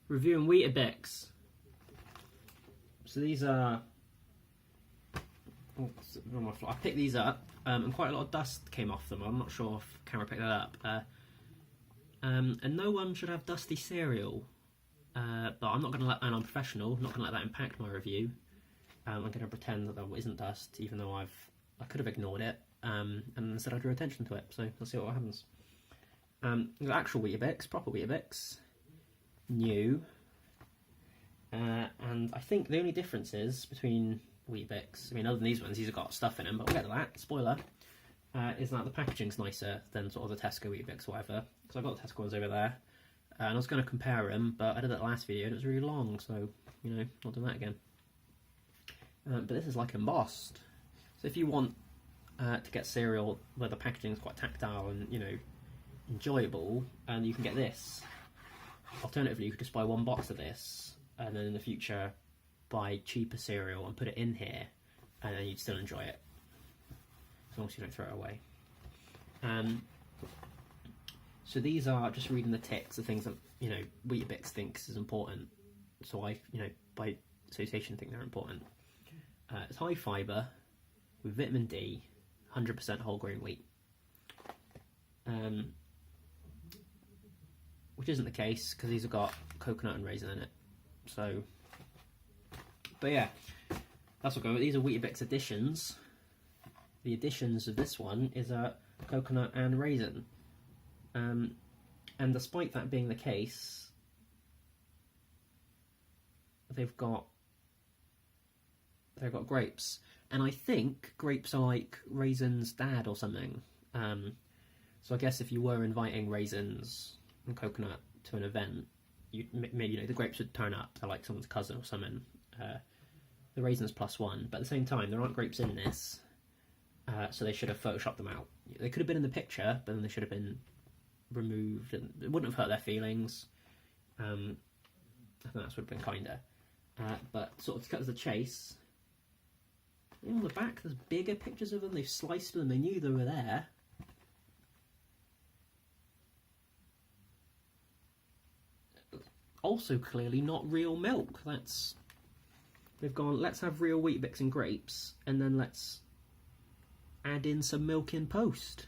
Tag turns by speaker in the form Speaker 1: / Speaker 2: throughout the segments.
Speaker 1: Reviewing Weetabix. So these are... I picked these up, and quite a lot of dust came off them. I'm not sure if the camera picked that up. And no one should have dusty cereal. But I'm not going to let, and I'm professional, not going to let that impact my review. I'm going to pretend that there isn't dust, even though I could have ignored it, and instead I drew attention to it. So let's see what happens. The actual Weetabix, proper Weetabix, new, and I think the only difference is between Weetabix, I mean, other than these ones, these have got stuff in them, but we'll get to that. Spoiler. Is that the packaging's nicer than sort of the Tesco Weetabix or whatever? Because I've got the Tesco ones over there. And I was going to compare them, but I did that last video and it was really long, so, you know, not doing that again. But this is like embossed. So if you want to get cereal where the packaging is quite tactile and, you know, enjoyable, and you can get this. Alternatively, you could just buy one box of this, and then in the future buy cheaper cereal and put it in here, and then you'd still enjoy it. As long as you don't throw it away. So these are, just reading the text, the things that, you know, Weetabix thinks is important. So I, you know, by association think they're important. It's high fibre, with vitamin D, 100% whole grain wheat. Which isn't the case, because these have got coconut and raisin in it. So, but yeah, that's what going with. These are Weetabix additions. The additions of this one is coconut and raisin. And despite that being the case, they've got grapes, and I think grapes are like raisins' dad or something. So I guess if you were inviting raisins and coconut to an event, maybe, you know, the grapes would turn up. They're like someone's cousin or something. The raisins +1, but at the same time, there aren't grapes in this, so they should have photoshopped them out. They could have been in the picture, but then they should have been removed, and it wouldn't have hurt their feelings. I think that would have been kinder. But sort of to cut to the chase, on the back there's bigger pictures of them. They've sliced them. They knew they were there. Also, clearly not real milk. They've gone, let's have real Weetabix and grapes, and then let's add in some milk in post.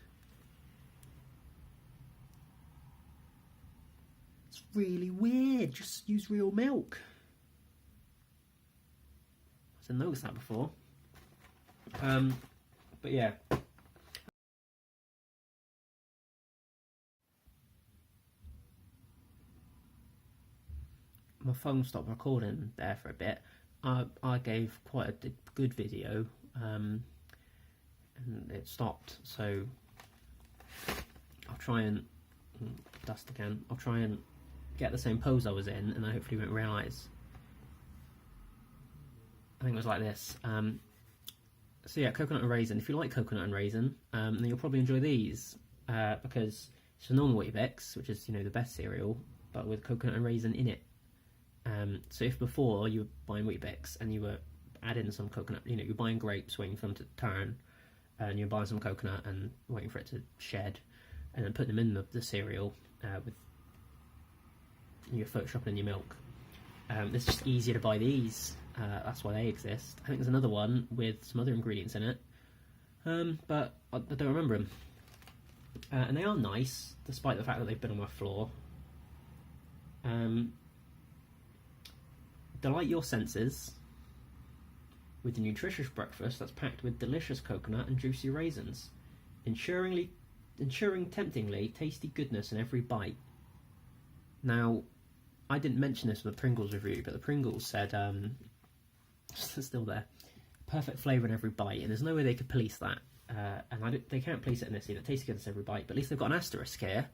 Speaker 1: It's really weird. Just use real milk. I didn't notice that before. But yeah. My phone stopped recording there for a bit. I gave quite a good video, and it stopped, so I'll try and dust again. I'll try and get the same pose I was in, and I hopefully won't realise. I think it was like this. So yeah, coconut and raisin. If you like coconut and raisin, then you'll probably enjoy these, because it's a normal Weetabix, which is, you know, the best cereal, but with coconut and raisin in it. So if before you were buying Weetabix and you were adding some coconut, you know, you're buying grapes waiting for them to turn, and you're buying some coconut and waiting for it to shed, and then putting them in the cereal with your photoshopping in your milk. It's just easier to buy these. That's why they exist. I think there's another one with some other ingredients in it, but I don't remember them. And they are nice, despite the fact that they've been on my floor. Delight your senses with a nutritious breakfast that's packed with delicious coconut and juicy raisins, ensuring temptingly tasty goodness in every bite. Now, I didn't mention this in the Pringles review, but the Pringles said, it's still there, perfect flavour in every bite, and there's no way they could police that. And they can't police it in this either. Tasty goodness every bite, but at least they've got an asterisk here,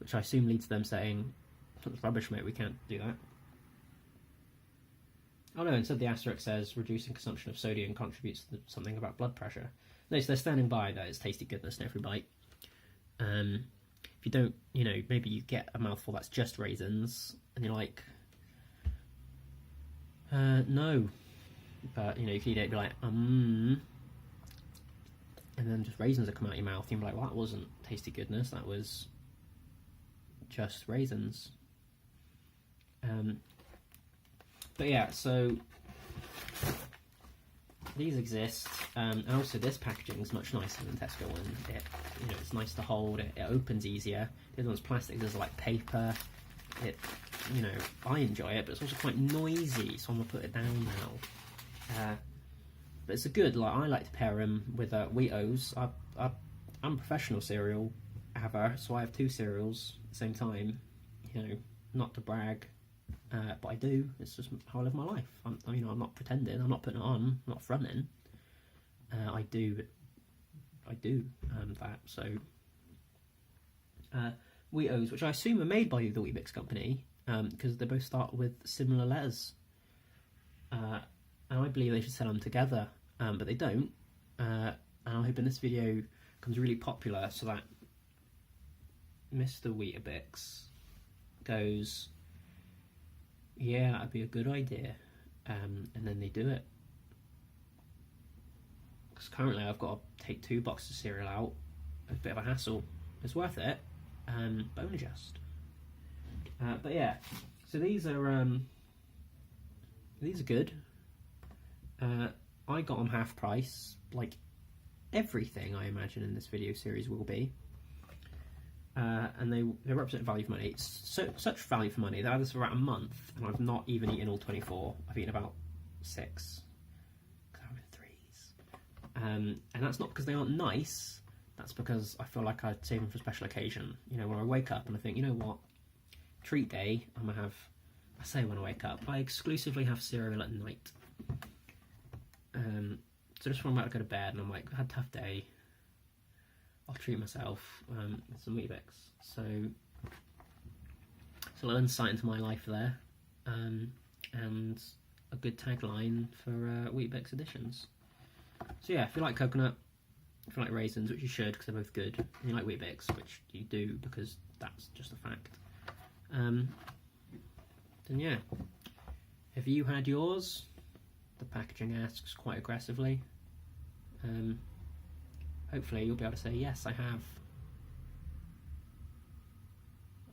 Speaker 1: which I assume leads to them saying, that's rubbish, mate, we can't do that. Oh no, instead the asterisk says reducing consumption of sodium contributes to something about blood pressure. No, so they're standing by that it's tasty goodness in every bite. If you don't, you know, maybe you get a mouthful that's just raisins, and you're like, no. But, you know, you can eat it and be like, and then just raisins that come out of your mouth, and you're like, well, that wasn't tasty goodness, that was just raisins. But yeah, so these exist, and also this packaging is much nicer than Tesco one. It's nice to hold. It opens easier. The other one's plastic. There's like paper. I enjoy it, but it's also quite noisy, so I'm gonna put it down now. But it's a good. I like to pair them with Weetabix. I'm a professional cereal haver, so I have 2 cereals at the same time. Not to brag, but I do. It's just how I live my life. I'm not pretending. I'm not putting it on. I'm not fronting. I do that. So Weetabix, which I assume are made by the Weetabix company, because they both start with similar letters, and I believe they should sell them together, but they don't. And I'm hoping this video becomes really popular so that Mr. Weetabix goes, yeah, that'd be a good idea, and then they do it. Because currently I've got to take 2 boxes of cereal out. It's a bit of a hassle. It's worth it, but only just. But yeah, so these are good. I got them half price, like everything I imagine in this video series will be. And they represent value for money. It's such value for money. They've had this for about a month, and I've not even eaten all 24. I've eaten about 6, because I'm in 3s. And that's not because they aren't nice. That's because I feel like I'd save them for a special occasion. When I wake up and I think, you know what, treat day, I'm gonna have. I say when I wake up, I exclusively have cereal at night. So just when I'm about to go to bed, and I'm like, I had a tough day, I'll treat myself with some Weetabix. So it's a little insight into my life there, and a good tagline for Weetabix editions. So yeah, if you like coconut, if you like raisins, which you should because they're both good, and you like Weetabix, which you do because that's just a fact, then yeah. Have you had yours? The packaging asks quite aggressively. Hopefully you'll be able to say, yes, I have.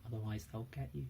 Speaker 1: Otherwise they'll get you.